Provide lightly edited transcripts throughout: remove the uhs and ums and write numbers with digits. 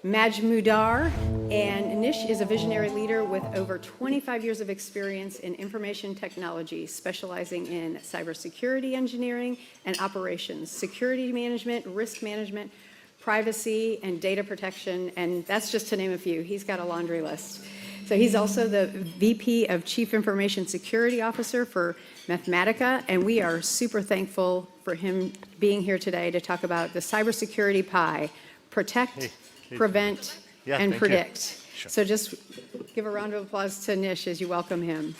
Majmudar, and Nish is a visionary leader with over 25 years of experience in information technology, specializing in cybersecurity engineering and operations, security management, risk management, privacy, and data protection, and that's just to name a few. He's got a laundry list. So he's also the VP of Chief Information Security Officer for Mathematica, and we are super thankful for him being here today to talk about the cybersecurity pie, protect, prevent, and predict. Sure. So just give a round of applause to Nish as you welcome him.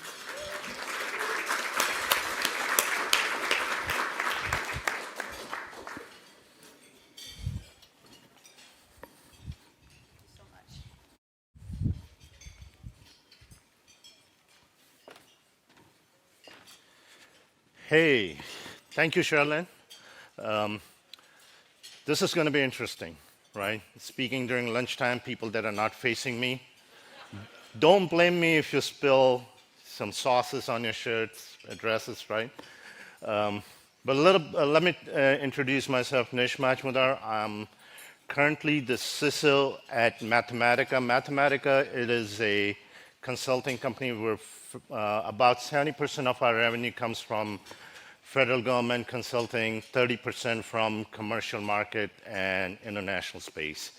Hey, thank you, Sherilyn. This is going to be interesting, right? Speaking during lunchtime, people that are not facing me. Don't blame me if you spill some sauces on your shirts, dresses, right? But let me introduce myself, Nish Majmudar. I'm currently the CISO at Mathematica. Mathematica, it is a consulting company where about 70% of our revenue comes from federal government consulting, 30% from commercial market and international space.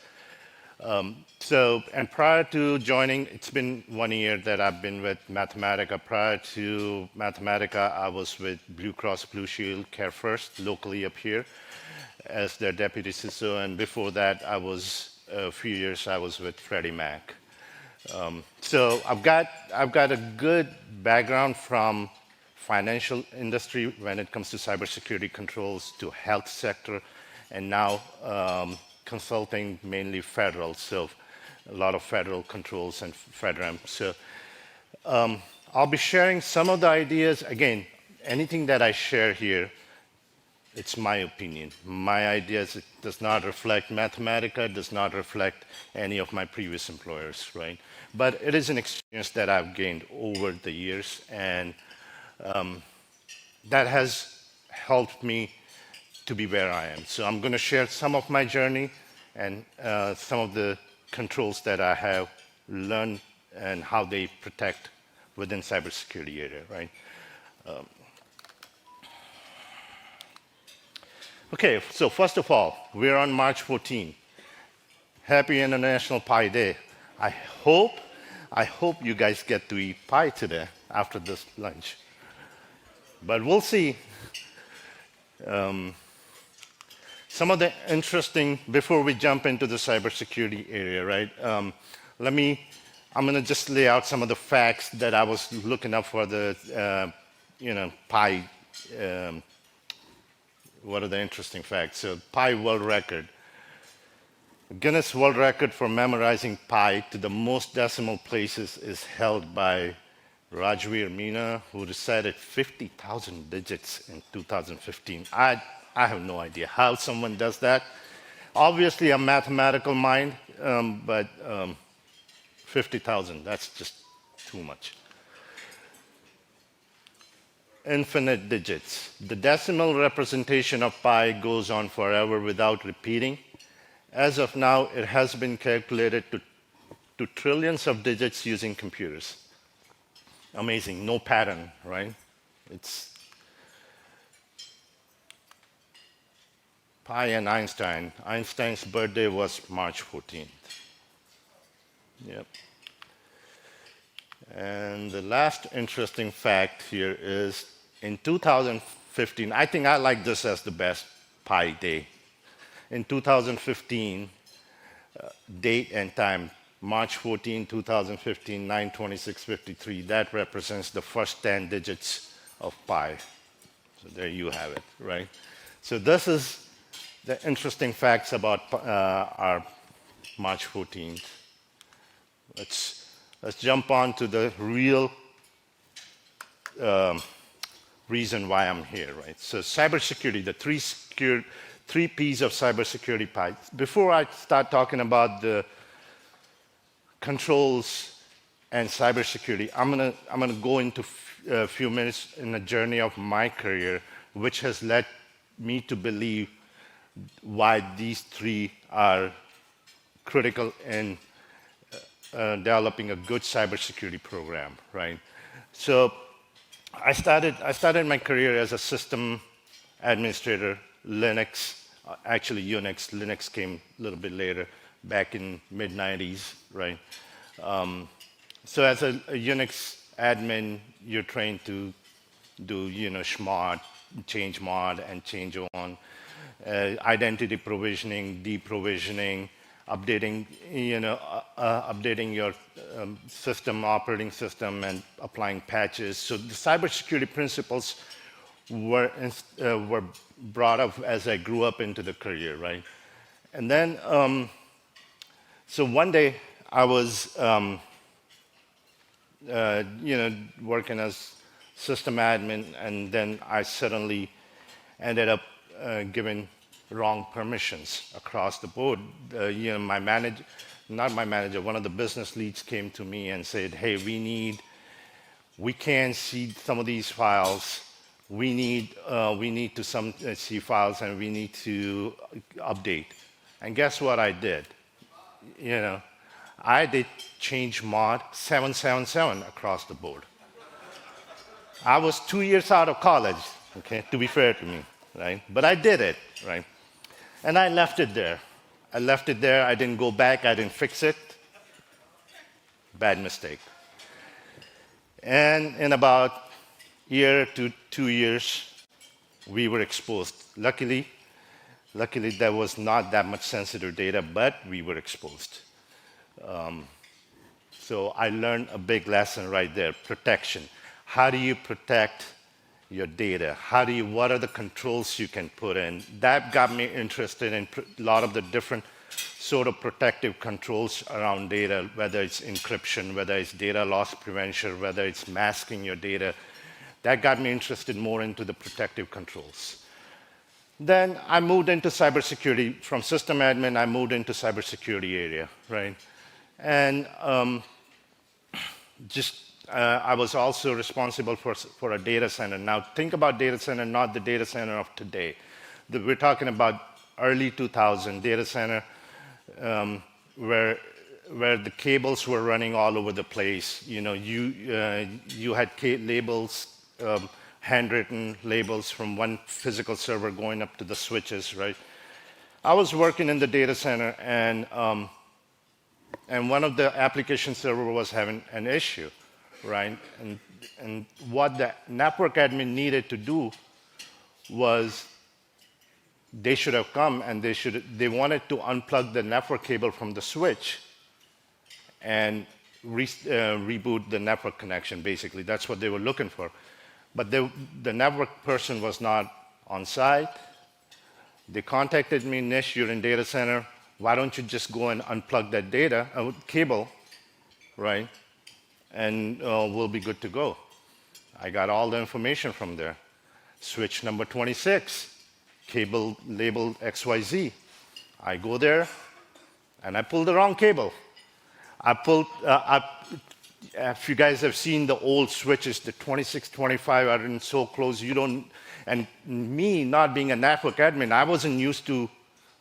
And prior to joining, it's been 1 year that I've been with Mathematica. Prior to Mathematica, I was with Blue Cross Blue Shield Care First, locally up here, as their deputy CISO. And before that, a few years, I was with Freddie Mac. So I've got a good background from financial industry when it comes to cybersecurity controls, to health sector, and now consulting mainly federal, so a lot of federal controls and FedRAMP. So I'll be sharing some of the ideas. Again, anything that I share here, it's my opinion. My ideas, it does not reflect Mathematica, it does not reflect any of my previous employers, right? But it is an experience that I've gained over the years, and that has helped me to be where I am. So I'm going to share some of my journey and some of the controls that I have learned and how they protect within cybersecurity area, right? Okay, so first of all, we're on March 14. Happy International Pie Day. I hope you guys get to eat pie today after this lunch. But we'll see. Some of the interesting, before we jump into the cybersecurity area, right? I'm going to just lay out some of the facts that I was looking up for the, pie. What are the interesting facts? So pi world record. Guinness World Record for memorizing pi to the most decimal places is held by Rajveer Meena, who recited 50,000 digits in 2015. I have no idea how someone does that. Obviously a mathematical mind, but 50,000, that's just too much. Infinite digits. The decimal representation of pi goes on forever without repeating. As of now, it has been calculated to trillions of digits using computers. Amazing, no pattern, right? It's pi and Einstein. Einstein's birthday was March 14th. Yep. And the last interesting fact here is in 2015, I think I like this as the best pi day. In 2015, date and time, March 14, 2015, 9/26/53, that represents the first 10 digits of pi. So there you have it, right? So this is the interesting facts about our March 14th. Let's jump on to the real reason why I'm here, right? So cybersecurity, the three P's of cybersecurity pie. Before I start talking about the controls and cybersecurity, I'm gonna go into a few minutes in the journey of my career, which has led me to believe why these three are critical in developing a good cybersecurity program, right? So I started my career as a system administrator, Linux, actually Unix. Linux came a little bit later, back in mid-90s, right? So as a Unix admin, you're trained to do, chmod, change mod, and change on, identity provisioning, deprovisioning, updating, updating your operating system, and applying patches. So the cybersecurity principles were brought up as I grew up into the career, right? And then, so one day I was, working as system admin, and then I suddenly ended up giving wrong permissions across the board. My manager, not my manager, one of the business leads came to me and said, hey, we can't see some of these files. We need to see files, and we need to update. And guess what I did? I did change mod 777 across the board. I was 2 years out of college, okay, to be fair to me, right? But I did it, right? And I left it there. I didn't go back. I didn't fix it. Bad mistake. And in about a year to 2 years, we were exposed. Luckily, there was not that much sensitive data, but we were exposed. So I learned a big lesson right there, protection. How do you protect your data? What are the controls you can put in? That got me interested in a lot of the different sort of protective controls around data, whether it's encryption, whether it's data loss prevention, whether it's masking your data. That got me interested more into the protective controls. Then I moved into cybersecurity. From system admin, I moved into cybersecurity area, right? And I was also responsible for a data center. Now, think about data center, not the data center of today. We're talking about early 2000 data center, where the cables were running all over the place. You had labels, handwritten labels from one physical server going up to the switches, right? I was working in the data center, and one of the application server was having an issue, right? And what the network admin needed to do was they should have come and they wanted to unplug the network cable from the switch and reboot the network connection, basically. That's what they were looking for. But the network person was not on site. They contacted me, Nish, you're in data center. Why don't you just go and unplug that cable, right? And we'll be good to go. I got all the information from there. Switch number 26, cable labeled XYZ. I go there, and I pull the wrong cable. If you guys have seen the old switches, the 26, 25 are in so close, and me not being a network admin, I wasn't used to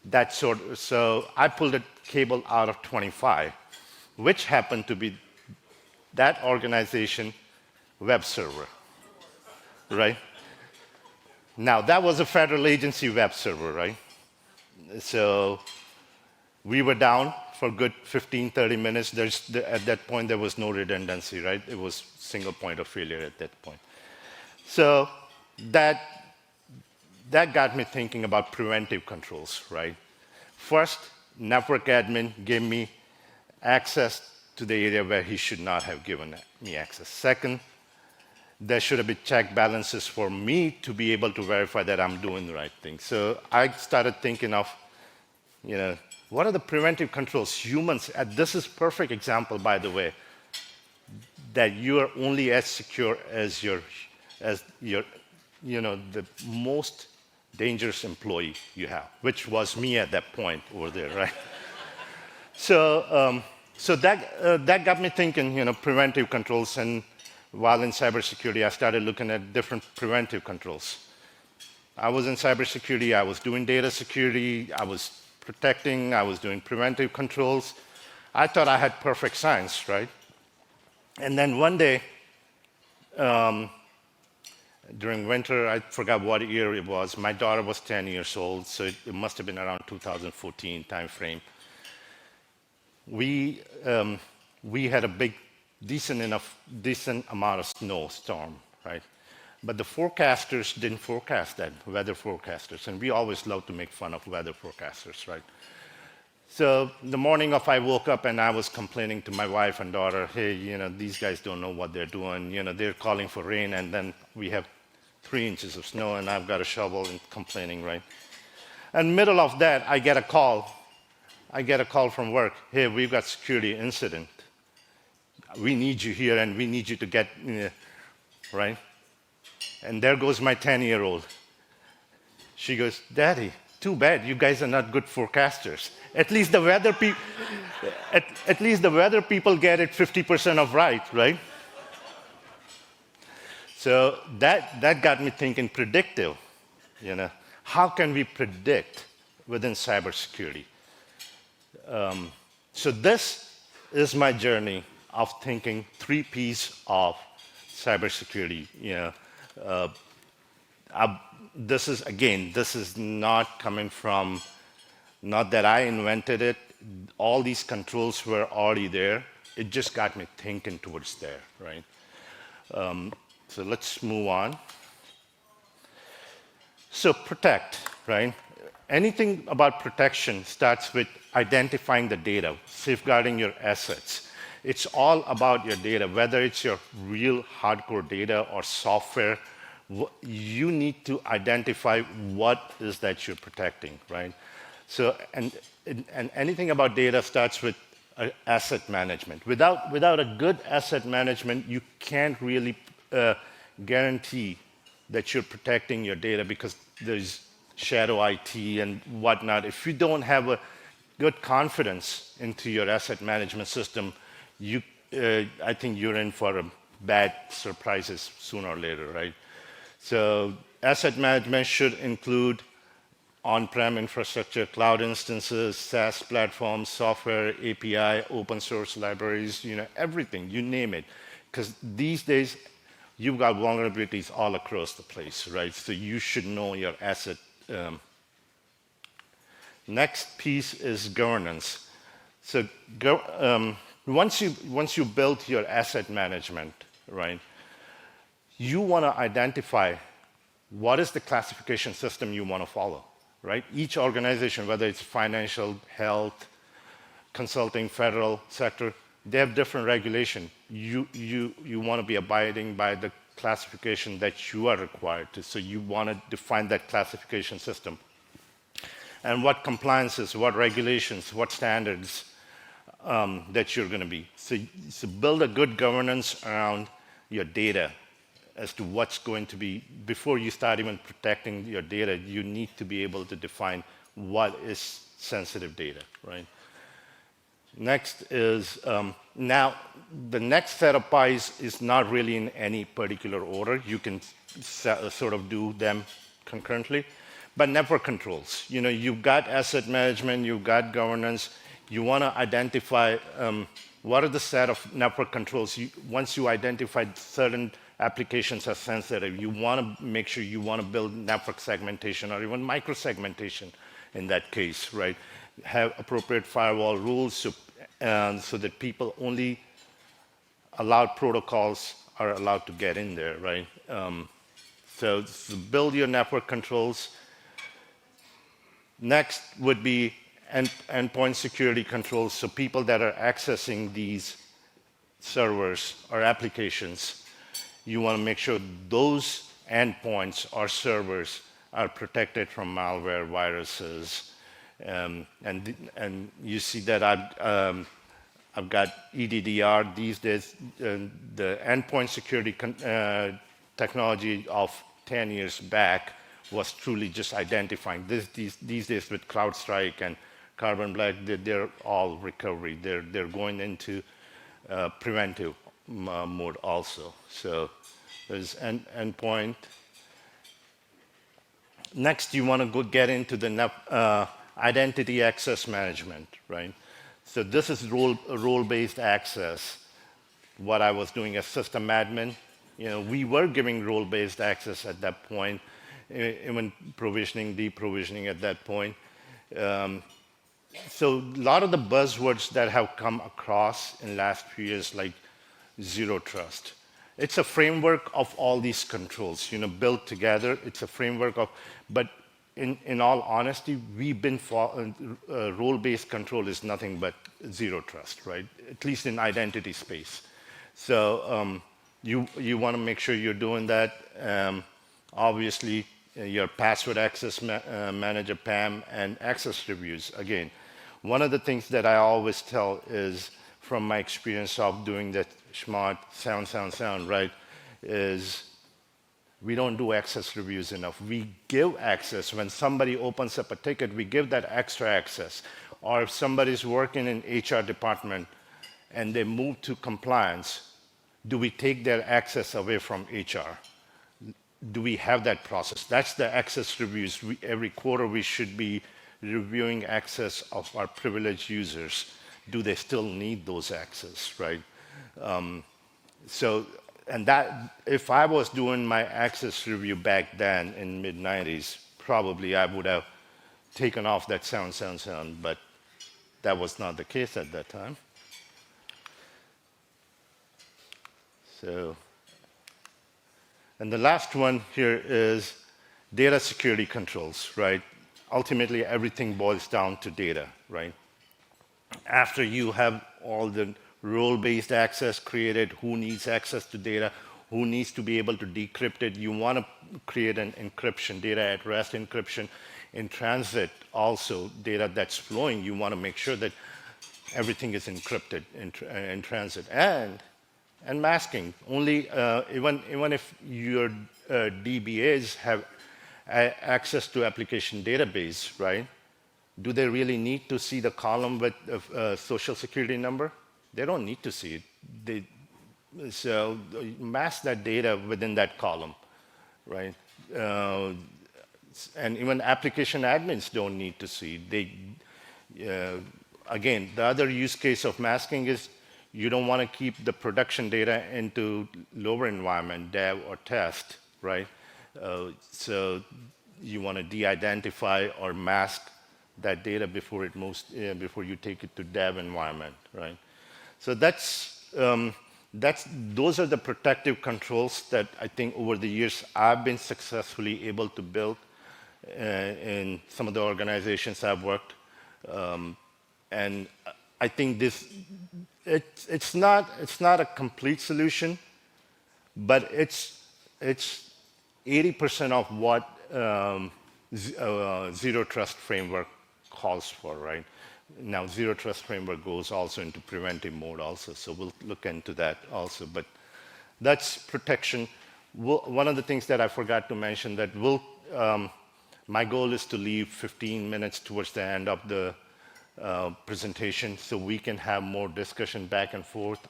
that sort, so I pulled a cable out of 25, which happened to be that organization web server, right? Now, that was a federal agency web server, right? So we were down for a good 15, 30 minutes. At that point, there was no redundancy, right? It was single point of failure at that point. So that got me thinking about preventive controls, right? First, network admin gave me access to the area where he should not have given me access. Second, there should have been check balances for me to be able to verify that I'm doing the right thing. So I started thinking of, what are the preventive controls? Humans, and this is a perfect example, by the way, that you are only as secure as the most dangerous employee you have, which was me at that point over there, right? So that got me thinking, preventive controls. And while in cybersecurity, I started looking at different preventive controls. I was in cybersecurity. I was doing data security. I was protecting, I was doing preventive controls. I thought I had perfect science, right? And then one day, during winter, I forgot what year it was, my daughter was 10 years old, so it must have been around 2014 timeframe. We had a big, decent amount of snowstorm, right? But the forecasters didn't forecast that, weather forecasters, and we always love to make fun of weather forecasters, right? So the morning of I woke up and I was complaining to my wife and daughter, hey, these guys don't know what they're doing. They're calling for rain, and then we have 3 inches of snow, and I've got a shovel and complaining, right? And middle of that, I get a call from work. Hey, we've got security incident. We need you here, and we need you to get, right? And there goes my 10-year-old. She goes, Daddy, too bad, you guys are not good forecasters. At least the weather people get it 50% of right? So that got me thinking predictive. How can we predict within cybersecurity? So this is my journey of thinking 3 Ps of cybersecurity. This is not coming from, not that I invented it. All these controls were already there. It just got me thinking towards there, right? So let's move on. So protect, right? Anything about protection starts with identifying the data, safeguarding your assets. It's all about your data, whether it's your real hardcore data or software. You need to identify what is that you're protecting, right? So, and anything about data starts with asset management. Without a good asset management, you can't really guarantee that you're protecting your data, because there's shadow IT and whatnot. If you don't have a good confidence into your asset management system, I think you're in for bad surprises sooner or later, right? So asset management should include on-prem infrastructure, cloud instances, SaaS platforms, software, API, open source libraries, everything, you name it. Because these days, you've got vulnerabilities all across the place, right? So you should know your asset. Next piece is governance. So once you build your asset management, right, you want to identify what is the classification system you want to follow, right? Each organization, whether it's financial, health, consulting, federal sector, they have different regulation. You want to be abiding by the classification that you are required to, so you want to define that classification system. And what compliances, what regulations, what standards that you're going to be. So build a good governance around your data as to what's going to be, before you start even protecting your data, you need to be able to define what is sensitive data, right? Next is, now the next set of pies is not really in any particular order. You can sort of do them concurrently, but network controls. You've got asset management, you've got governance, you want to identify what are the set of network controls. Once you identify certain applications are sensitive, you want to make sure you want to build network segmentation or even micro-segmentation in that case, right? Have appropriate firewall rules so that people only allowed protocols are allowed to get in there, right? So build your network controls. Next would be endpoint security controls, so people that are accessing these servers or applications, you want to make sure those endpoints or servers are protected from malware, viruses, and you see that I've got EDDR these days. The endpoint security technology of 10 years back was truly just identifying. These days with CrowdStrike and Carbon Black, they're all recovery. They're going into preventive mode also. So there's endpoint. Next, you want to get into the identity access management, right? So this is role-based access. What I was doing as system admin, we were giving role-based access at that point, even provisioning, deprovisioning at that point. So a lot of the buzzwords that have come across in the last few years, like zero trust. It's a framework of all these controls, built together. It's a framework of, but in all honesty, we've been role-based control is nothing but zero trust, right? At least in identity space. So you want to make sure you're doing that. Obviously, your password access manager, PAM, and access reviews. Again, one of the things that I always tell is, from my experience of doing that smart sound, right, is we don't do access reviews enough. We give access. When somebody opens up a ticket, we give that extra access. Or if somebody's working in HR department and they move to compliance, do we take their access away from HR? Do we have that process? That's the access reviews. Every quarter we should be reviewing access of our privileged users. Do they still need those access, right? And that, if I was doing my access review back then in mid-90s, probably I would have taken off that sound, but that was not the case at that time. So, and the last one here is data security controls, right? Ultimately, everything boils down to data, right? After you have all the role-based access created, who needs access to data, who needs to be able to decrypt it, you want to create an encryption, data at rest encryption. In transit, also, data that's flowing, you want to make sure that everything is encrypted in transit. And masking, only even if your DBAs have access to application database, right? Do they really need to see the column with social security number? They don't need to see it. So mask that data within that column, right? And even application admins don't need to see. Again, the other use case of masking is you don't want to keep the production data into lower environment, dev or test, right? So you want to de-identify or mask that data before it moves, before you take it to dev environment, right? So those are the protective controls that I think over the years I've been successfully able to build in some of the organizations I've worked. And I think it's not a complete solution, but it's 80% of what zero trust framework calls for, right? Now, zero trust framework goes also into preventive mode also, so we'll look into that also. But that's protection. One of the things that I forgot to mention that my goal is to leave 15 minutes towards the end of the presentation so we can have more discussion back and forth.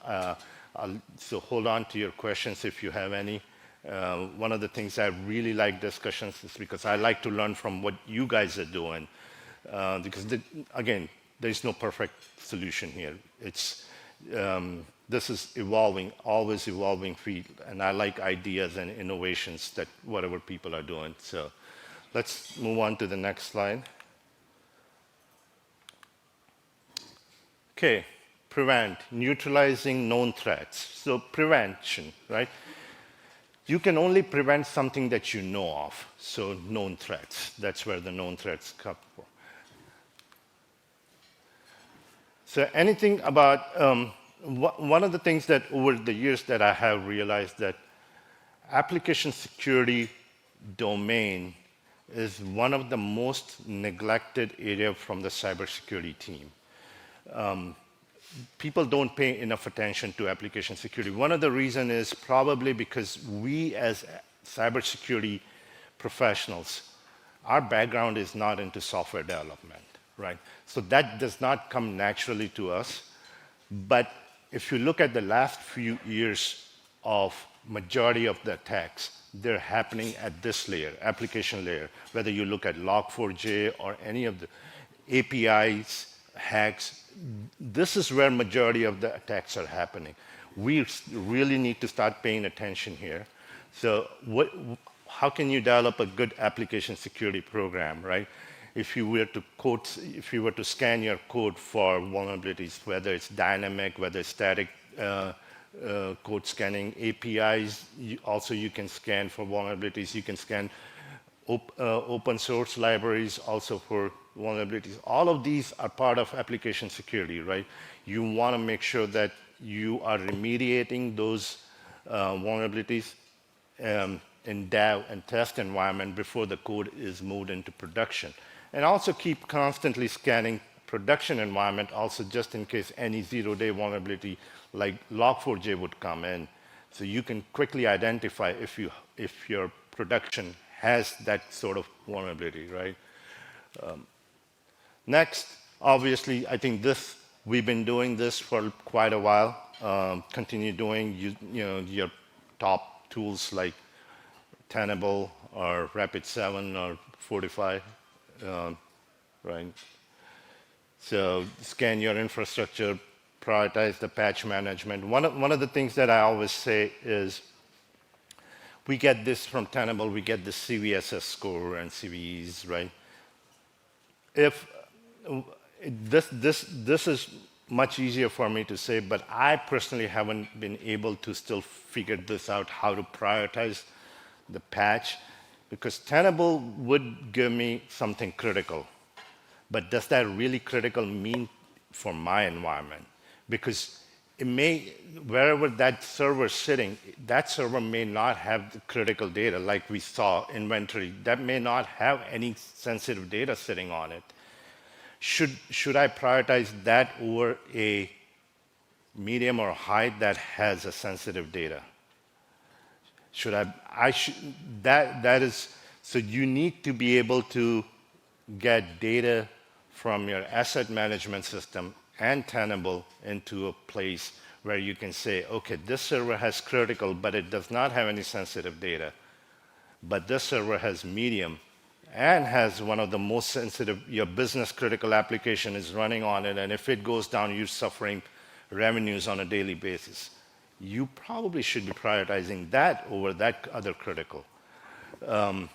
So hold on to your questions if you have any. One of the things I really like discussions is because I like to learn from what you guys are doing. Because again, there's no perfect solution here. This is evolving, always evolving field, and I like ideas and innovations that whatever people are doing. So let's move on to the next slide. Okay, prevent, neutralizing known threats. So prevention, right? You can only prevent something that you know of. So known threats, that's where the known threats come from. So anything about, one of the things that over the years that I have realized that application security domain is one of the most neglected area from the cybersecurity team. People don't pay enough attention to application security. One of the reasons is probably because we as cybersecurity professionals, our background is not into software development, right? So that does not come naturally to us. But if you look at the last few years of majority of the attacks, they're happening at this layer, application layer, whether you look at Log4j or any of the, APIs, hacks. This is where majority of the attacks are happening. We really need to start paying attention here. So how can you develop a good application security program, right? If you were to scan your code for vulnerabilities, whether it's dynamic, whether it's static code scanning, APIs, also you can scan for vulnerabilities. You can scan open source libraries also for vulnerabilities. All of these are part of application security, right? You want to make sure that you are remediating those vulnerabilities in dev and test environment before the code is moved into production. And also keep constantly scanning production environment also just in case any zero-day vulnerability like Log4j would come in. So you can quickly identify if your production has that sort of vulnerability, right? Next, obviously, I think we've been doing this for quite a while. Continue doing your top tools like Tenable or Rapid7 or Fortify, right? So scan your infrastructure, prioritize the patch management. One of the things that I always say is we get this from Tenable, we get the CVSS score and CVEs, right? If this is much easier for me to say, but I personally haven't been able to still figure this out, how to prioritize the patch, because Tenable would give me something critical. But does that really critical mean for my environment? Because it may, wherever that server is sitting, that server may not have the critical data, like we saw inventory. That may not have any sensitive data sitting on it. Should I prioritize that over a medium or high that has a sensitive data? That is, so you need to be able to get data from your asset management system and Tenable into a place where you can say, okay, this server has critical, but it does not have any sensitive data. But this server has medium and has one of the most sensitive, your business critical application is running on it, and if it goes down, you're suffering revenues on a daily basis. You probably should be prioritizing that over that other critical. But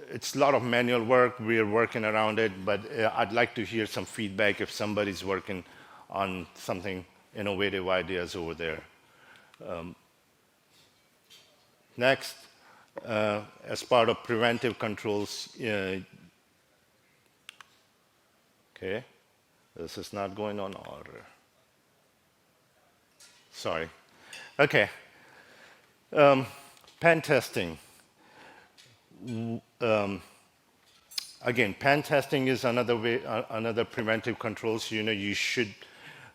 it's a lot of manual work. We're working around it, but I'd like to hear some feedback if somebody's working on something innovative ideas over there. Next, as part of preventive controls, okay, this is not going on order. Sorry. Okay. Pen testing. Again, pen testing is another way, another preventive controls. You should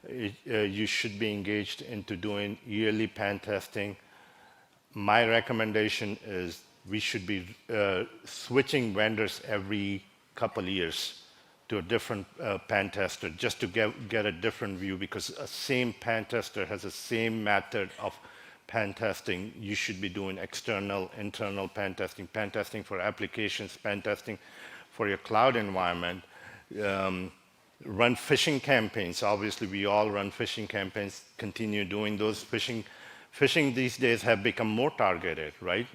be engaged into doing yearly pen testing. My recommendation is we should be switching vendors every couple years to a different pen tester, just to get a different view, because a same pen tester has the same method of pen testing. You should be doing external, internal pen testing for applications, pen testing for your cloud environment. Run phishing campaigns. Obviously, we all run phishing campaigns. Continue doing those. Phishing these days have become more targeted, right?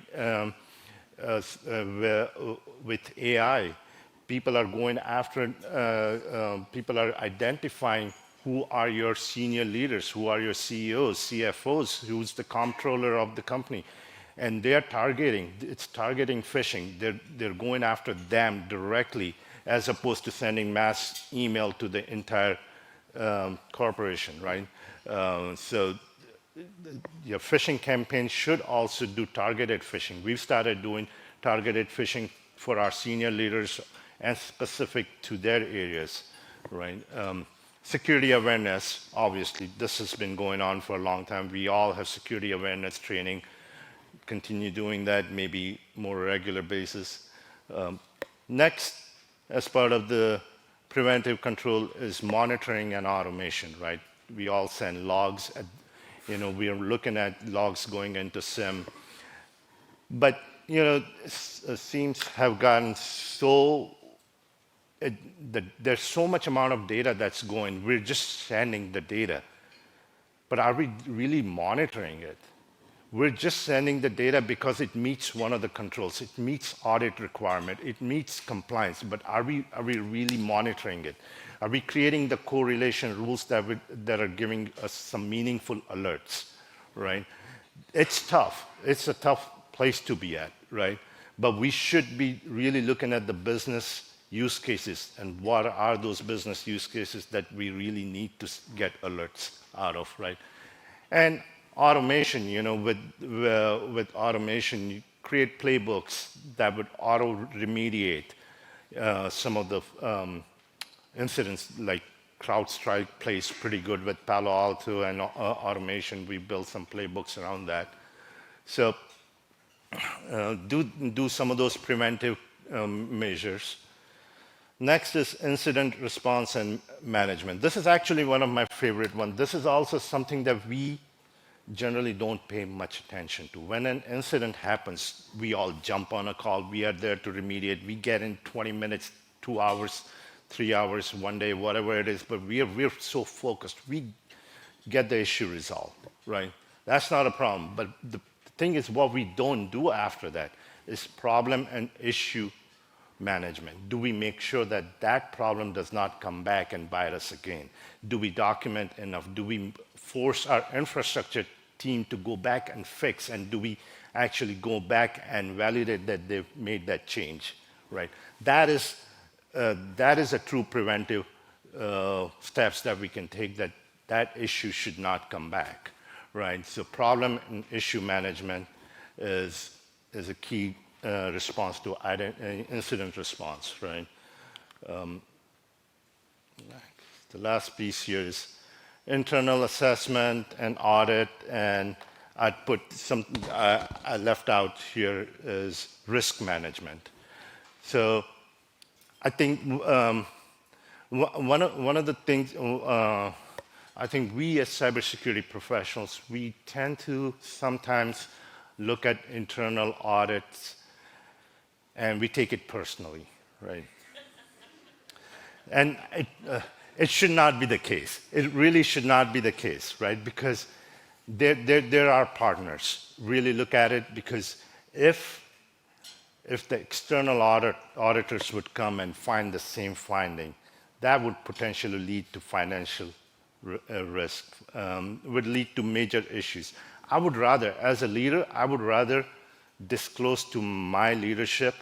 With AI, people are going after, people are identifying who are your senior leaders, who are your CEOs, CFOs, who's the comptroller of the company. And they're targeting phishing. They're going after them directly, as opposed to sending mass email to the entire corporation, right? So your phishing campaign should also do targeted phishing. We've started doing targeted phishing for our senior leaders and specific to their areas, right? Security awareness, obviously, this has been going on for a long time. We all have security awareness training. Continue doing that, maybe more regular basis. Next, as part of the preventive control is monitoring and automation, right? We all send logs. We are looking at logs going into SIM. But seams have gotten so, there's so much amount of data that's going, we're just sending the data. But are we really monitoring it? We're just sending the data because it meets one of the controls. It meets audit requirement. It meets compliance. But are we really monitoring it? Are we creating the correlation rules that are giving us some meaningful alerts, right? It's tough. It's a tough place to be at, right? But we should be really looking at the business use cases and what are those business use cases that we really need to get alerts out of, right? And automation, with automation, you create playbooks that would auto-remediate some of the incidents, like CrowdStrike plays pretty good with Palo Alto and automation. We built some playbooks around that. So do some of those preventive measures. Next is incident response and management. This is actually one of my favorite ones. This is also something that we generally don't pay much attention to. When an incident happens, we all jump on a call. We are there to remediate. We get in 20 minutes, 2 hours, 3 hours, 1 day, whatever it is, but we're so focused. We get the issue resolved, right? That's not a problem. But the thing is, what we don't do after that is problem and issue management. Do we make sure that that problem does not come back and bite us again? Do we document enough? Do we force our infrastructure team to go back and fix? And do we actually go back and validate that they've made that change, right? That is a true preventive steps that we can take, that issue should not come back, right? So problem and issue management is a key response to incident response, right? The last piece here is internal assessment and audit, and I'd put something I left out here is risk management. So I think one of the things I think we as cybersecurity professionals, we tend to sometimes look at internal audits and we take it personally, right? And it should not be the case. It really should not be the case, right? Because they're our partners. Really look at it, because if the external auditors would come and find the same finding, that would potentially lead to financial risk, would lead to major issues. I would rather, as a leader, I would rather disclose to my leadership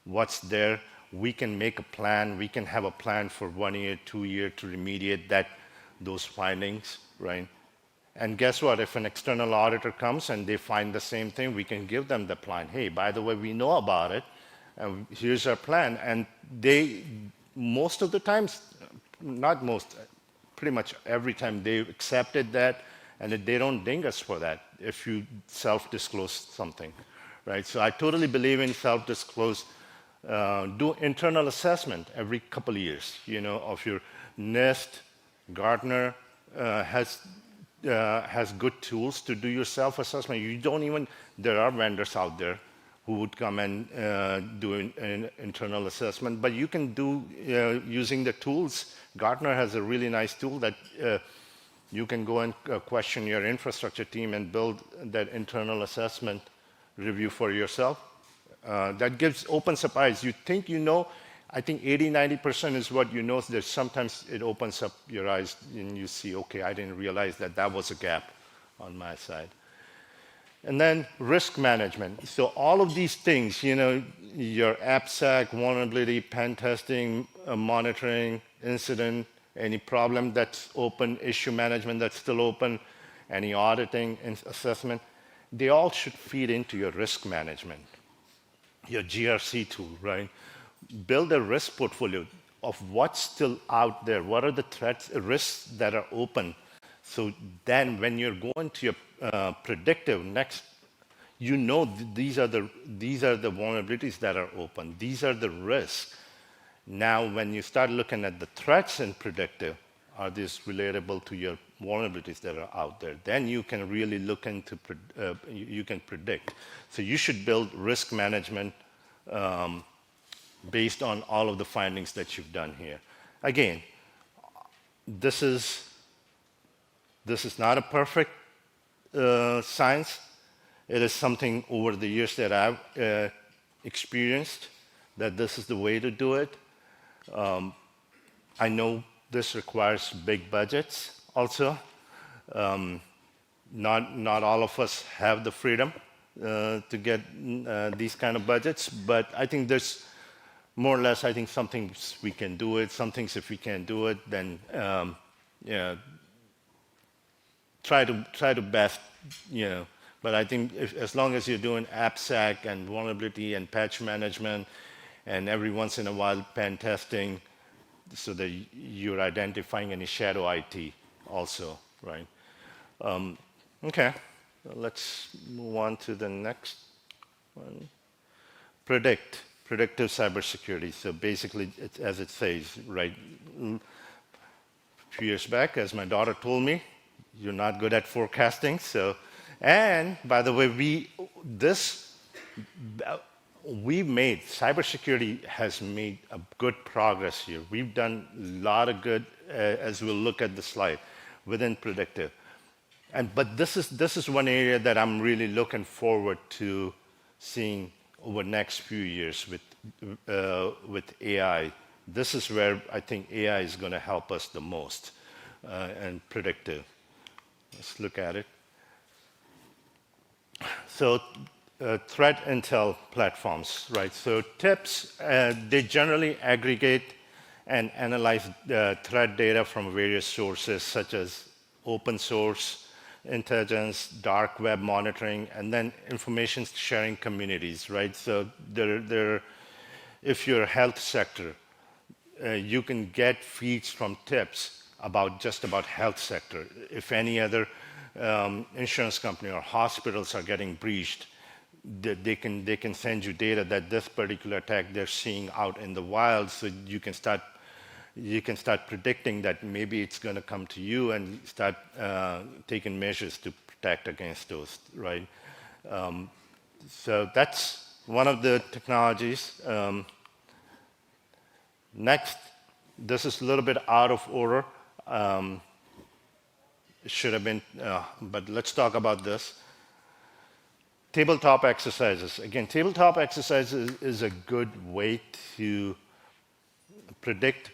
what's there. We can make a plan. We can have a plan for 1 year, 2 years to remediate those findings, right? And guess what? If an external auditor comes and they find the same thing, we can give them the plan. Hey, by the way, we know about it, and here's our plan. And they, most of the times, not most, pretty much every time, they accepted that, and they don't ding us for that if you self-disclose something, right? So I totally believe in self-disclose. Do internal assessment every couple of years, of your NIST. Gartner has good tools to do your self-assessment. You don't even, there are vendors out there who would come and do an internal assessment, but you can do using the tools. Gartner has a really nice tool that you can go and question your infrastructure team and build that internal assessment review for yourself. That opens up eyes. You think you know, I think 80-90% is what you know. There's sometimes it opens up your eyes and you see, okay, I didn't realize that was a gap on my side. And then risk management. So all of these things, your AppSec, vulnerability, pen testing, monitoring, incident, any problem that's open, issue management that's still open, any auditing and assessment, they all should feed into your risk management, your GRC tool, right? Build a risk portfolio of what's still out there. What are the threats, risks that are open? So then when you're going to your predictive next, these are the vulnerabilities that are open. These are the risks. Now, when you start looking at the threats in predictive, are these relatable to your vulnerabilities that are out there. Then you can really look into, you can predict. So you should build risk management based on all of the findings that you've done here. Again, this is not a perfect science. It is something over the years that I've experienced, that this is the way to do it. I know this requires big budgets also. Not all of us have the freedom to get these kind of budgets, but I think there's more or less, I think some things we can do it. Some things, if we can't do it, then try to best, But I think as long as you're doing AppSec and vulnerability and patch management, and every once in a while pen testing, so that you're identifying any shadow IT also, right? Okay, let's move on to the next one. Predictive cybersecurity. So basically, as it says, right? A few years back, as my daughter told me, you're not good at forecasting. So, and by the way, cybersecurity has made a good progress here. We've done a lot of good, as we'll look at the slide, within predictive. But this is one area that I'm really looking forward to seeing over the next few years with AI. This is where I think AI is going to help us the most, and predictive. Let's look at it. So threat intel platforms, right? So TIPs, they generally aggregate and analyze threat data from various sources, such as open source intelligence, dark web monitoring, and then information sharing communities, right? So if you're a health sector, you can get feeds from TIPs about health sector. If any other insurance company or hospitals are getting breached, they can send you data that this particular attack they're seeing out in the wild, so you can start predicting that maybe it's going to come to you and start taking measures to protect against those, right? So that's one of the technologies. Next, this is a little bit out of order. It should have been, but let's talk about this. Tabletop exercises. Again, tabletop exercises is a good way to predict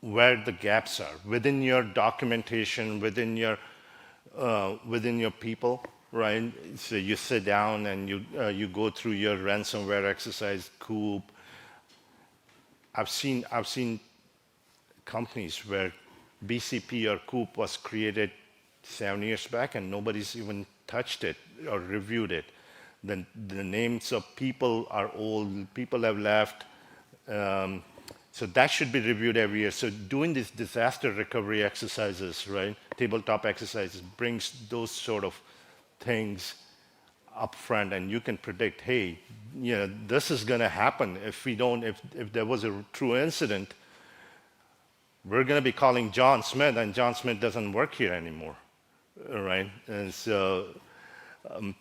where the gaps are within your documentation, within your people, right? So you sit down and you go through your ransomware exercise, COOP. I've seen companies where BCP or COOP was created 7 years back and nobody's even touched it or reviewed it. The names of people are old, people have left. So that should be reviewed every year. So doing these disaster recovery exercises, right, tabletop exercises, brings those sort of things up front, and you can predict, hey, this is going to happen if there was a true incident. We're going to be calling John Smith, and John Smith doesn't work here anymore, right? And so, so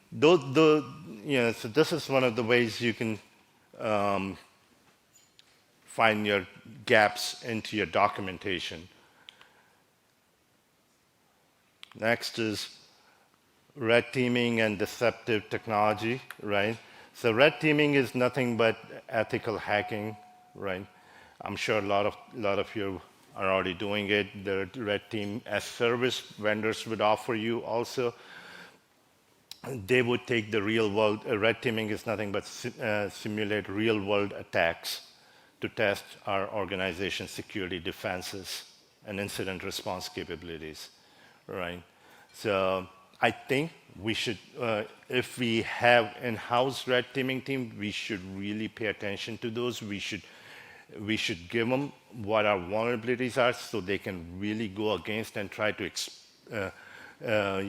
this is one of the ways you can find your gaps into your documentation. Next is red teaming and deceptive technology, right? So red teaming is nothing but ethical hacking, right? I'm sure a lot of you are already doing it. The red team as service vendors would offer you also. They would take the real world. Red teaming is nothing but simulate real world attacks to test our organization's security defenses and incident response capabilities, right? So I think we should, if we have in-house red teaming team, we should really pay attention to those. We should give them what our vulnerabilities are so they can really go against and try to do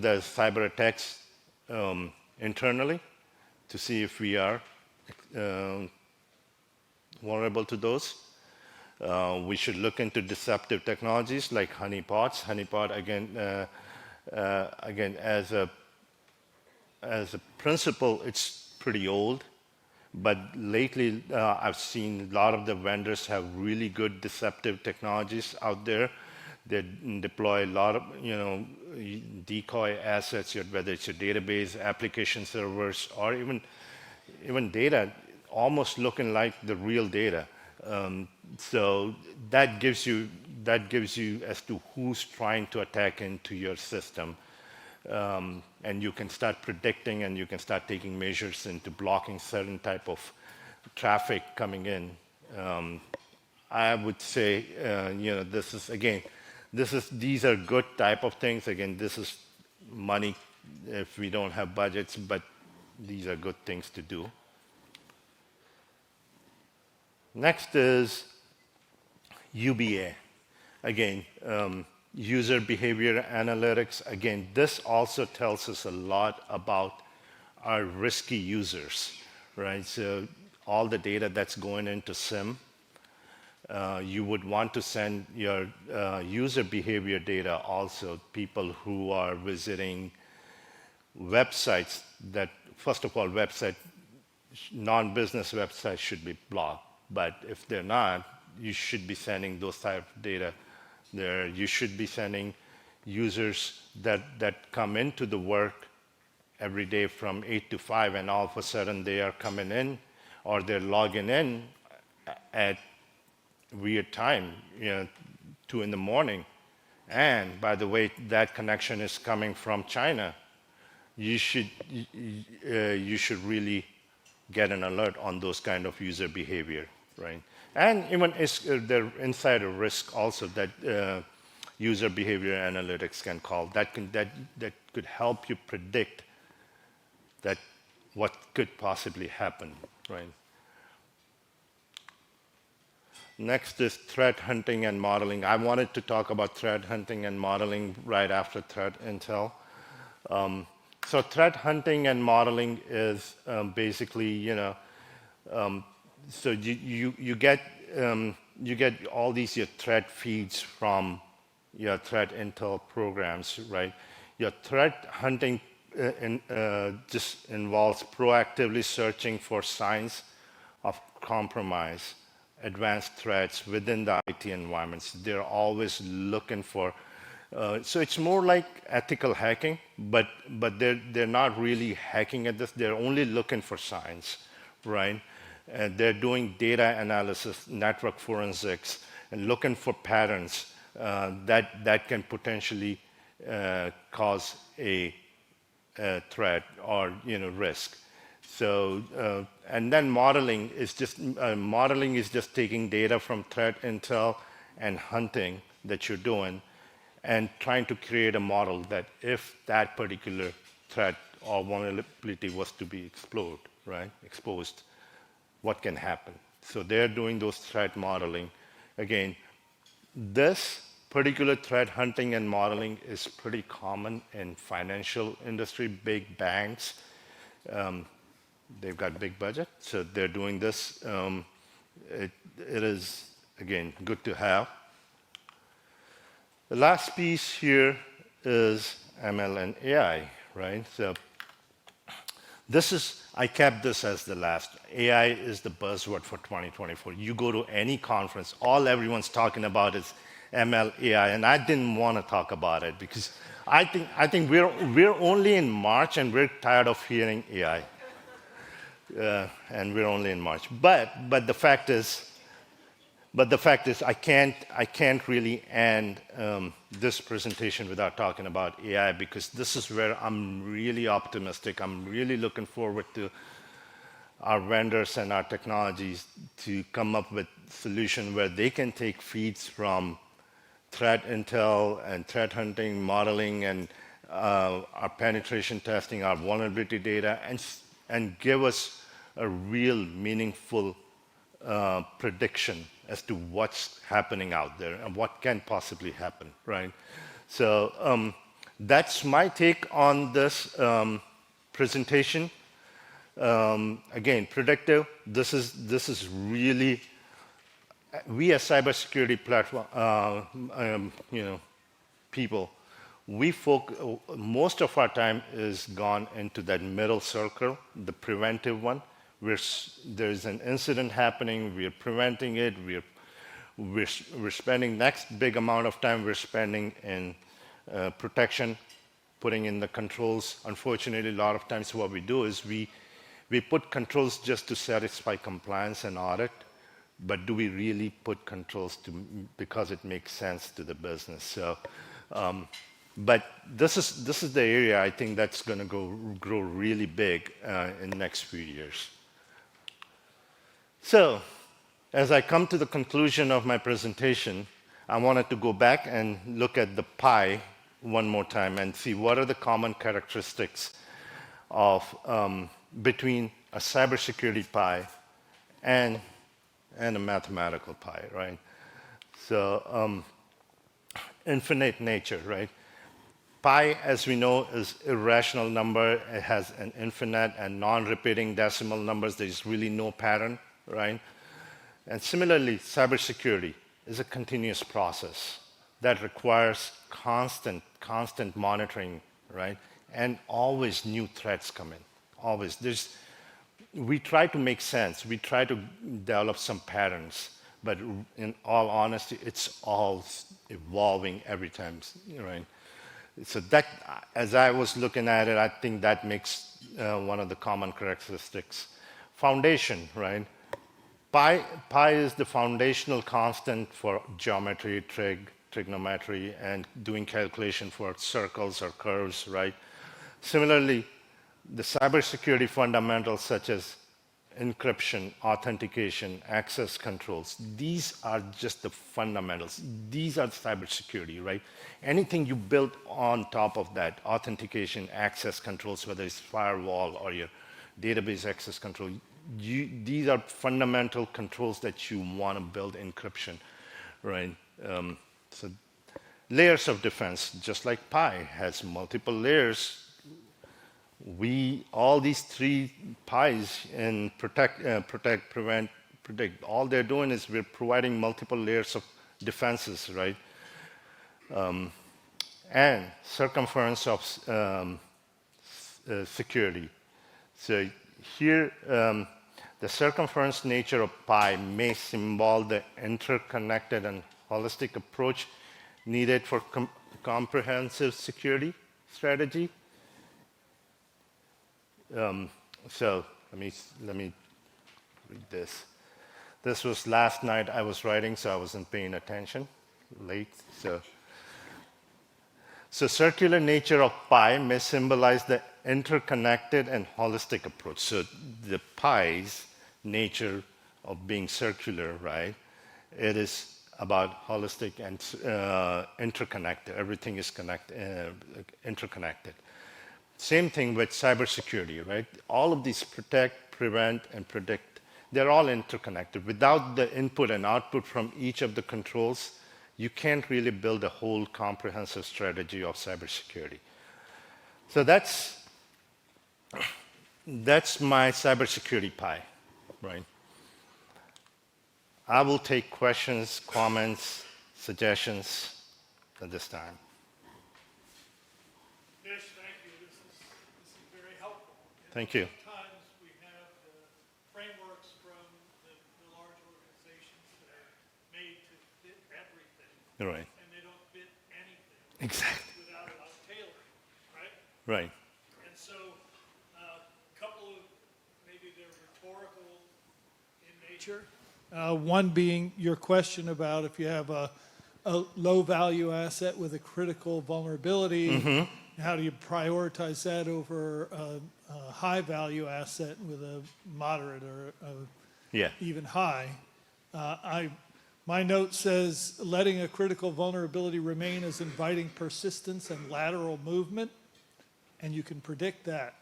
the cyber attacks internally to see if we are vulnerable to those. We should look into deceptive technologies like honeypots. Honeypot, again, as a principle, it's pretty old. But lately, I've seen a lot of the vendors have really good deceptive technologies out there. They deploy a lot of, decoy assets, whether it's your database, application servers, or even data, almost looking like the real data. So that gives you as to who's trying to attack into your system. And you can start predicting, and you can start taking measures into blocking certain type of traffic coming in. I would say, these are good type of things. Again, this is money if we don't have budgets, but these are good things to do. Next is UBA. Again, user behavior analytics. Again, this also tells us a lot about our risky users, right? So all the data that's going into SIM, you would want to send your user behavior data also, people who are visiting websites that, first of all, non-business websites should be blocked. But if they're not, you should be sending those type of data there. You should be sending users that come into the work every day from 8 to 5, and all of a sudden they are coming in or they're logging in at weird time, 2 in the morning. And by the way, that connection is coming from China. You should really get an alert on those kind of user behavior, right? And even there insider risk also that user behavior analytics can call. That could help you predict that what could possibly happen, right? Next is threat hunting and modeling. I wanted to talk about threat hunting and modeling right after threat intel. So threat hunting and modeling is basically, so you get all these your threat feeds from your threat intel programs, right? Your threat hunting just involves proactively searching for signs of compromise, advanced threats within the IT environments. They're always looking for. So it's more like ethical hacking, but they're not really hacking at this. They're only looking for signs, right? They're doing data analysis, network forensics, and looking for patterns that can potentially cause a threat or risk. So and then modeling is just taking data from threat intel and hunting that you're doing, and trying to create a model that if that particular threat or vulnerability was to be exposed, what can happen. So they're doing those threat modeling. Again, this particular threat hunting and modeling is pretty common in financial industry, big banks. They've got big budget, so they're doing this. It is, again, good to have. The last piece here is ML and AI, right? So I kept this as the last. AI is the buzzword for 2024. You go to any conference, all everyone's talking about is ML, AI, and I didn't want to talk about it because I think we're only in March and we're tired of hearing AI. And we're only in March. But the fact is, I can't really end this presentation without talking about AI, because this is where I'm really optimistic. I'm really looking forward to our vendors and our technologies to come up with solutions where they can take feeds from threat intel and threat hunting, modeling, and our penetration testing, our vulnerability data, and give us a real meaningful prediction as to what's happening out there and what can possibly happen, right? So that's my take on this presentation. Again, predictive. This is really we as cybersecurity platform, people, most of our time is gone into that middle circle, the preventive one, where there's an incident happening, we're preventing it, we're spending next big amount of time we're spending in protection, putting in the controls. Unfortunately, a lot of times what we do is we put controls just to satisfy compliance and audit, but do we really put controls because it makes sense to the business? So, but this is the area I think that's going to grow really big in the next few years. So, as I come to the conclusion of my presentation, I wanted to go back and look at the pie one more time and see what are the common characteristics of between a cybersecurity pie and a mathematical pie, right? So, infinite nature, right? Pi, as we know, is irrational number. It has an infinite and non-repeating decimal numbers. There's really no pattern, right? And similarly, cybersecurity is a continuous process that requires constant monitoring, right? And always new threats come in, always. We try to make sense. We try to develop some patterns, but in all honesty, it's all evolving every time, right? So that, as I was looking at it, I think that makes one of the common characteristics. Foundation, right? Pi is the foundational constant for geometry, trigonometry, and doing calculation for circles or curves, right? Similarly, the cybersecurity fundamentals such as encryption, authentication, access controls, these are just the fundamentals. These are cybersecurity, right? Anything you build on top of that, authentication, access controls, whether it's firewall or your database access control, these are fundamental controls that you want to build encryption, right? So layers of defense, just like Pi has multiple layers. All these three pies in protect, prevent, predict, all they're doing is we're providing multiple layers of defenses, right? And circumference of security. So here, the circumference nature of Pi may symbol the interconnected and holistic approach needed for comprehensive security strategy. So let me read this. This was last night I was writing, so I wasn't paying attention, late. So circular nature of Pi may symbolize the interconnected and holistic approach. So the Pi's nature of being circular, right? It is about holistic and interconnected. Everything is interconnected. Same thing with cybersecurity, right? All of these protect, prevent, and predict, they're all interconnected. Without the input and output from each of the controls, you can't really build a whole comprehensive strategy of cybersecurity. So that's my cybersecurity pie, right? I will take questions, comments, suggestions at this time. Nish, thank you. This is very helpful. Thank you. Sometimes we have the frameworks from the large organizations that are made to fit everything. Right. And they don't fit anything. Exactly. Without a lot of tailoring, right? Right. And so a couple of, maybe they're rhetorical in nature. One being your question about if you have a low value asset with a critical vulnerability, how do you prioritize that over a high value asset with a moderate or even high? My note says letting a critical vulnerability remain is inviting persistence and lateral movement, and you can predict that.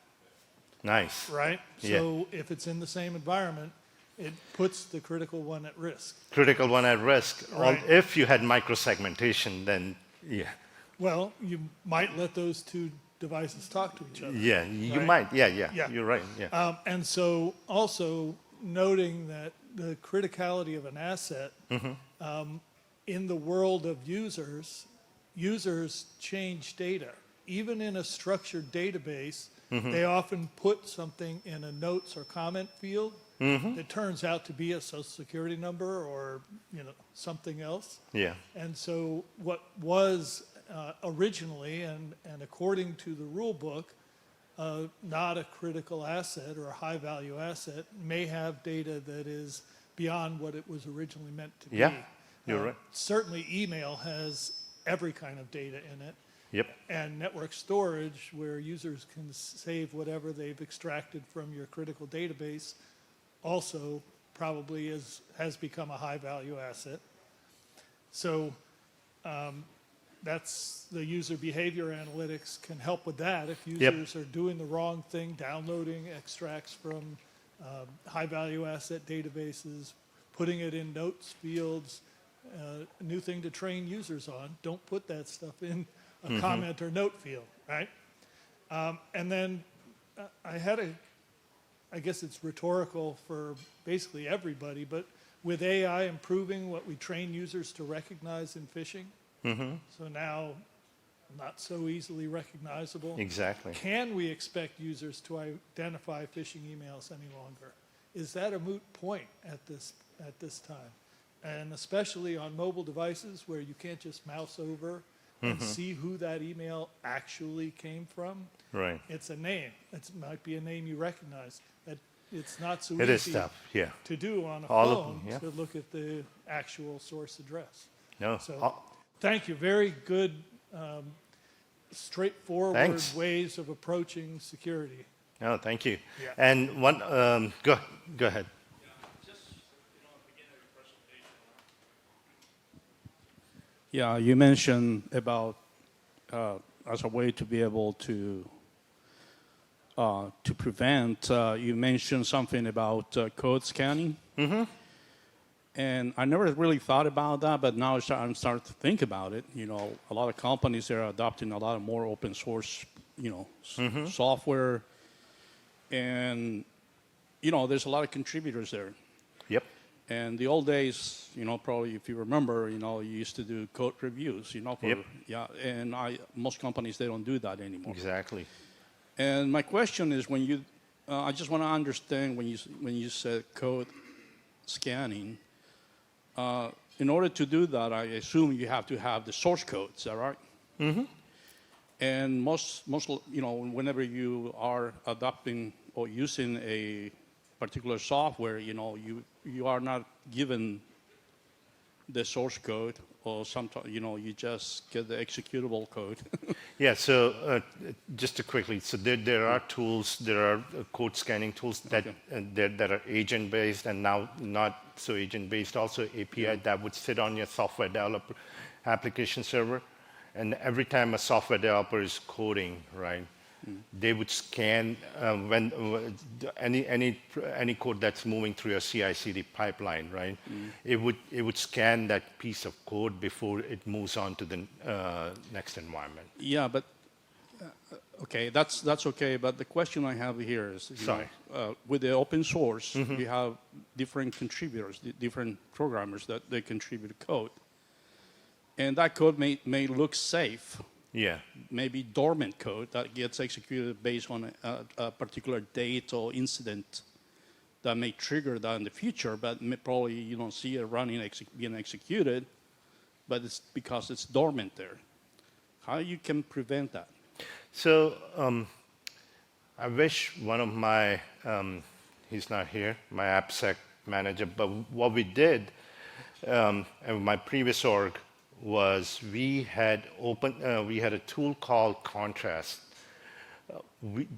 Nice. Right? So if it's in the same environment, it puts the critical one at risk. Critical one at risk. Right. If you had microsegmentation, then Well, you might let those two devices talk to each other. Yeah, you right? might. Yeah. You're right. Yeah. And so also noting that the criticality of an asset, in the world of users, users change data. Even in a structured database, they often put something in a notes or comment field that turns out to be a social security number or something else. Yeah. And so what was originally, and according to the rule book, not a critical asset or a high value asset may have data that is beyond what it was originally meant to be. Yeah, you're right. Certainly email has every kind of data in it. Yep. And network storage, where users can save whatever they've extracted from your critical database, also probably has become a high value asset. So that's the user behavior analytics can help with that. If users are doing the wrong thing, downloading extracts from high value asset databases, putting it in notes fields, a new thing to train users on. Don't put that stuff in a comment or note field, right? And then I guess it's rhetorical for basically everybody, but with AI improving what we train users to recognize in phishing, so now not so easily recognizable. Exactly. Can we expect users to identify phishing emails any longer? Is that a moot point at this time? And especially on mobile devices where you can't just mouse over and see who that email actually came from. Right. It's a name. It might be a name you recognize. It's not so It is easy tough, yeah. to do on a All of phone them, yeah. to look at the actual source address. No. So thank you. Very good, straightforward Thanks. ways of approaching security. No, thank you. Yeah. And one, go ahead. Yeah, you mentioned about as a way to be able to prevent. You mentioned something about code scanning. And I never really thought about that, but now I'm starting to think about it. A lot of companies are adopting a lot of more open source, software, and there's a lot of contributors there. Yep. And the old days, probably if you remember, you used to do code reviews, Yep. and most companies, they don't do that anymore. Exactly. And my question is, I just want to understand when you said code scanning, in order to do that, I assume you have to have the source code, is that right? And most, whenever you are adopting or using a particular software, you are not given the source code, or sometimes, you just get the executable code. Yeah, so just to quickly, so there are tools, there are code scanning tools that are agent-based and now not so agent-based, also API that would sit on your software developer application server. And every time a software developer is coding, right, they would scan when any code that's moving through your CI/CD pipeline, right? It would scan that piece of code before it moves on to the next environment. Yeah, but okay, that's okay. But the question I have here is, with the open source, you have different contributors, different programmers that they contribute code, and that code may look safe. Yeah. Maybe dormant code that gets executed based on a particular date or incident that may trigger that in the future, but probably you don't see it being executed, but it's because it's dormant there. How you can prevent that? So I wish one of my, he's not here, my AppSec manager, but what we did in my previous org was we had a tool called Contrast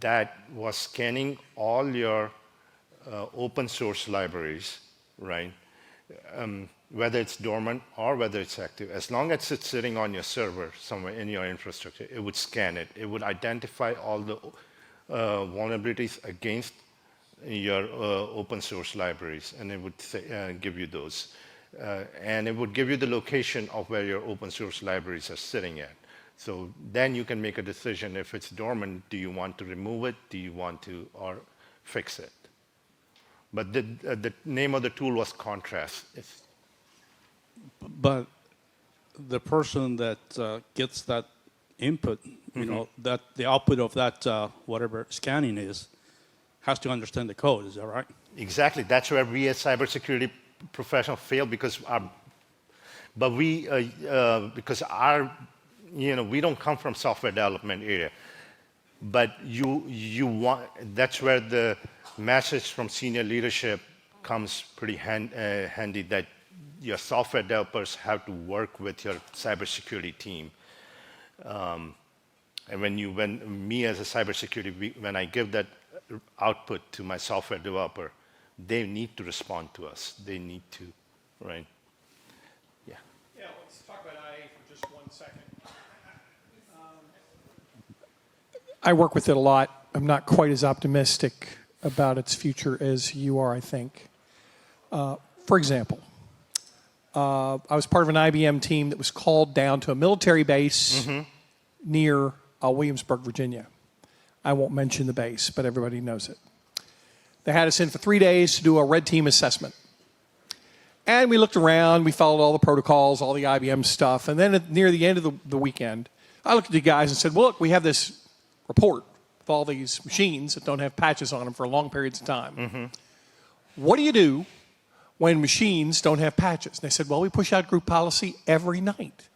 that was scanning all your open source libraries, right? Whether it's dormant or whether it's active, as long as it's sitting on your server somewhere in your infrastructure, it would scan it. It would identify all the vulnerabilities against your open source libraries, and it would say, give you those. And it would give you the location of where your open source libraries are sitting at. So then you can make a decision if it's dormant, do you want to remove it, do you want to, or fix it? But the name of the tool was Contrast. But the person that gets that input, you know, that the output of that whatever scanning is, has to understand the code. Is that right? Exactly. That's where we as cybersecurity professionals fail because because we don't come from software development area. But that's where the message from senior leadership comes pretty handy, that your software developers have to work with your cybersecurity team. And when me as a cybersecurity, when I give that output to my software developer, they need to respond to us. They need to, right? Yeah. Yeah, let's talk about IA for just 1 second. I work with it a lot. I'm not quite as optimistic about its future as you are, I think. For example, I was part of an IBM team that was called down to a military base near Williamsburg, Virginia. I won't mention the base, but everybody knows it. They had us in for 3 days to do a red team assessment. And we looked around, we followed all the protocols, all the IBM stuff, and then near the end of the weekend, I looked at the guys and said, well, look, we have this report with all these machines that don't have patches on them for long periods of time. What do you do when machines don't have patches? And they said, well, we push out group policy every night.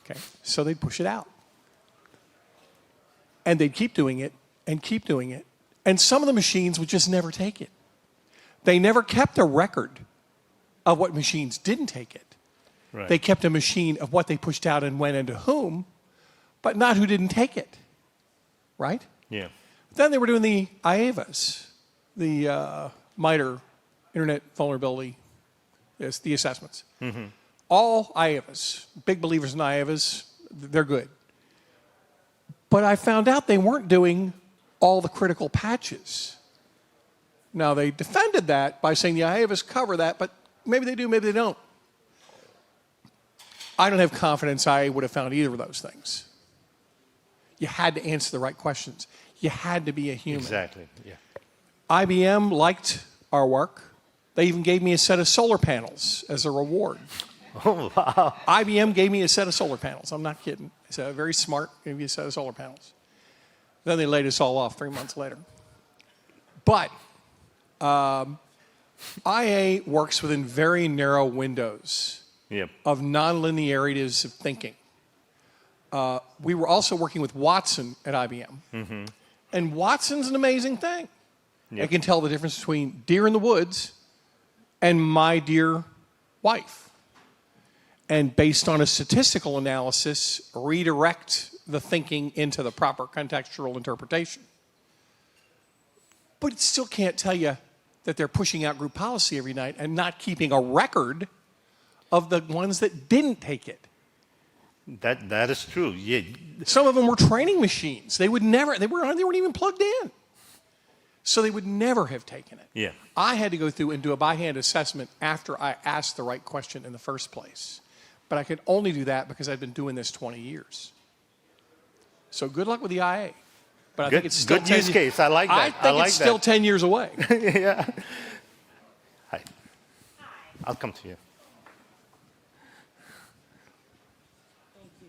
Okay, so they'd push it out. And they'd keep doing it and keep doing it. And some of the machines would just never take it. They never kept a record of what machines didn't take it. Right. They kept a machine of what they pushed out and when and to whom, but not who didn't take it. Right? Yeah. Then they were doing the IAVAs, the MITRE, Internet Vulnerability, the assessments. All IAVAs, big believers in IAVAs, they're good. But I found out they weren't doing all the critical patches. Now, they defended that by saying the IAVAs cover that, but maybe they do, maybe they don't. I don't have confidence I would have found either of those things. You had to answer the right questions. You had to be a human. Exactly, yeah. IBM liked our work. They even gave me a set of solar panels as a reward. Oh, wow. IBM gave me a set of solar panels. I'm not kidding. They said, very smart, gave me a set of solar panels. Then they laid us all off 3 months later. But IA works within very narrow windows of nonlinearities of thinking. We were also working with Watson at IBM. And Watson's an amazing thing. It can tell the difference between deer in the woods and my dear wife. And based on a statistical analysis, redirect the thinking into the proper contextual interpretation. But it still can't tell you that they're pushing out group policy every night and not keeping a record of the ones that didn't take it. That is true. Yeah. Some of them were training machines. They weren't even plugged in. So they would never have taken it. Yeah. I had to go through and do a by-hand assessment after I asked the right question in the first place. But I could only do that because I've been doing this 20 years. So good luck with the IA. But I think it's still good use case. I like that. I think it's still 10 years away. Yeah. Hi. I'll come to you.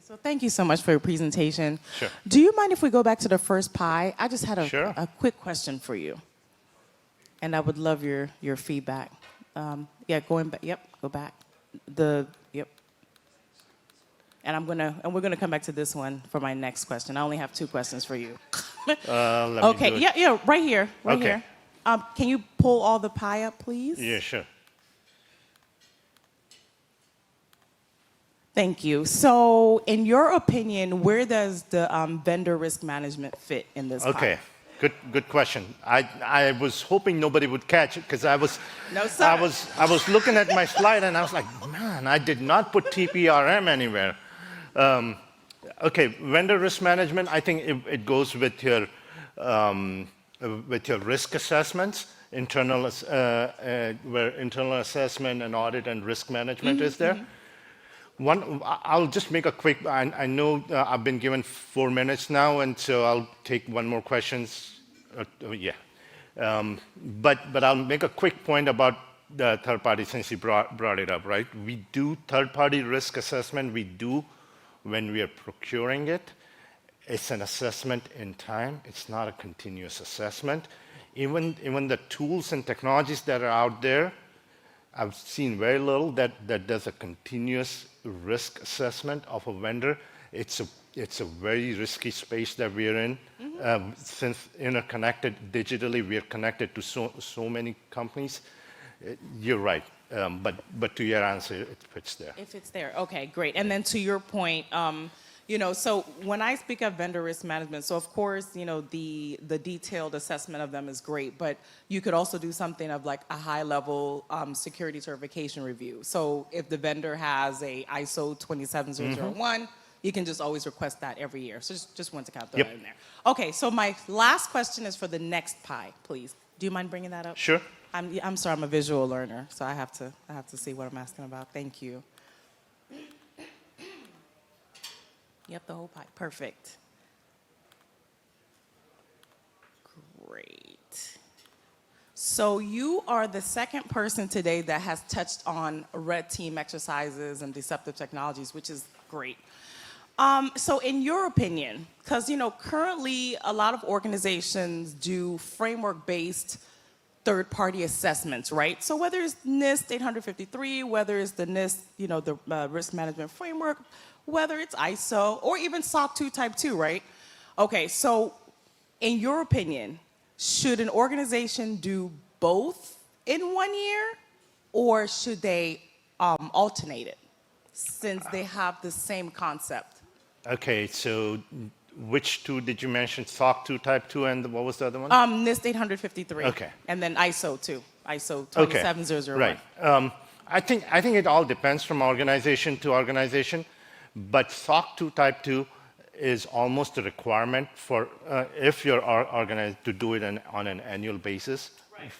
So thank you so much for your presentation. Sure. Do you mind if we go back to the first pie? I just had Sure. a quick question for you. And I would love your feedback. Yeah, going back. Yep, go back. Yep. And we're gonna come back to this one for my next question. I only have 2 questions for you. Okay. Yeah, right here. Okay. Here. Can you pull all the pie up, please? Yeah, sure. Thank you. So, in your opinion, where does the vendor risk management fit in this pie? Okay. Good question. I was hoping nobody would catch it because No, sir. I was looking at my slide and I was like, man, I did not put TPRM anywhere. Okay, vendor risk management. I think it goes with your risk assessments, where internal assessment and audit and risk management is there. I'll just make a quick, I know I've been given 4 minutes now, and so I'll take one more question. Yeah. But I'll make a quick point about the third party since you brought it up, right? We do third party risk assessment. We do when we are procuring it. It's an assessment in time. It's not a continuous assessment. Even the tools and technologies that are out there, I've seen very little that does a continuous risk assessment of a vendor. It's a very risky space that we're in. Since interconnected digitally, we are connected to so many companies. You're right, but to your answer, it fits there. If it's there, okay, great. And then to your point, so when I speak of vendor risk management, so of course, the detailed assessment of them is great, but you could also do something of like a high-level security certification review. So if the vendor has a ISO 27001, you can just always request that every year. So just want to kind of throw that in there. Okay, so my last question is for the next pie, please. Do you mind bringing that up? Sure. I'm sorry, I'm a visual learner, so I have to see what I'm asking about. Thank you. Yep, the whole pie. Perfect. Great. So you are the second person today that has touched on red team exercises and deceptive technologies, which is great. So in your opinion, because currently a lot of organizations do framework-based third-party assessments, right? So whether it's NIST 853, whether it's the NIST, the risk management framework, whether it's ISO, or even SOC 2 Type 2, right? Okay, so in your opinion, should an organization do both in 1 year, or should they alternate it, since they have the same concept? Okay, so which two did you mention? SOC 2 Type 2, and what was the other one? NIST 853. Okay. And then ISO too, ISO 27001. Right. I think it all depends from organization to organization, but SOC 2 Type 2 is almost a requirement for if you're organized to do it on an annual basis,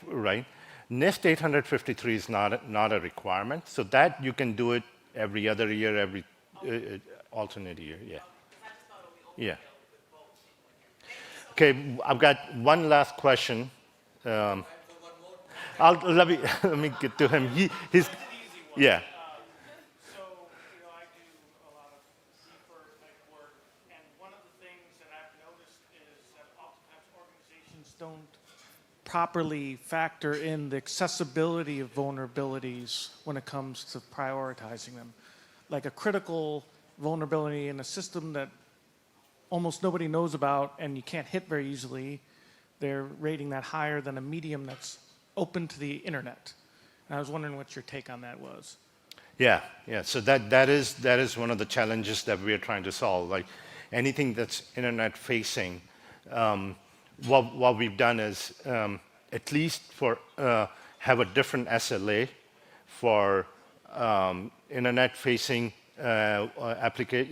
right? NIST 853 is not a requirement, so that you can do it every other year, every alternate year, yeah. Yeah. Okay, I've got one last question. Let me get to him. He's yeah. So, I do a lot of deeper type work, and one of the things that I've noticed is that oftentimes organizations don't properly factor in the accessibility of vulnerabilities when it comes to prioritizing them. Like a critical vulnerability in a system that almost nobody knows about and you can't hit very easily, they're rating that higher than a medium that's open to the internet. And I was wondering what your take on that was. Yeah. So that is one of the challenges that we are trying to solve. Like anything that's internet facing, what we've done is at least have a different SLA for internet facing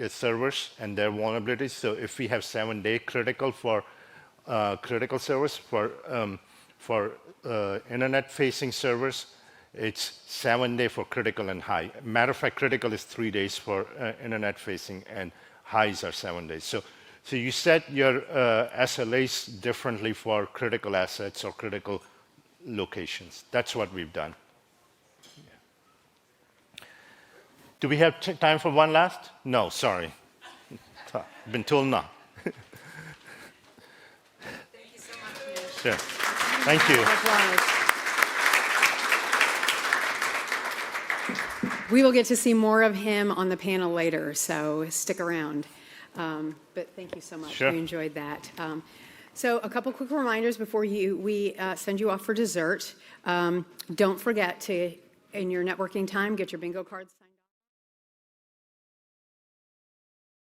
servers and their vulnerabilities. So if we have 7-day critical for critical servers for internet-facing servers, it's 7-day for critical and high. Matter of fact, critical is 3 days for internet-facing, and highs are 7 days. So you set your SLAs differently for critical assets or critical locations. That's what we've done. Do we have time for one last? No, sorry. Been told no. Thank you so much, Nish. Sure. Thank you. We will get to see more of him on the panel later, so stick around. But thank you so much. Sure. We enjoyed that. So a couple quick reminders before we send you off for dessert. Don't forget to, in your networking time, get your bingo cards signed.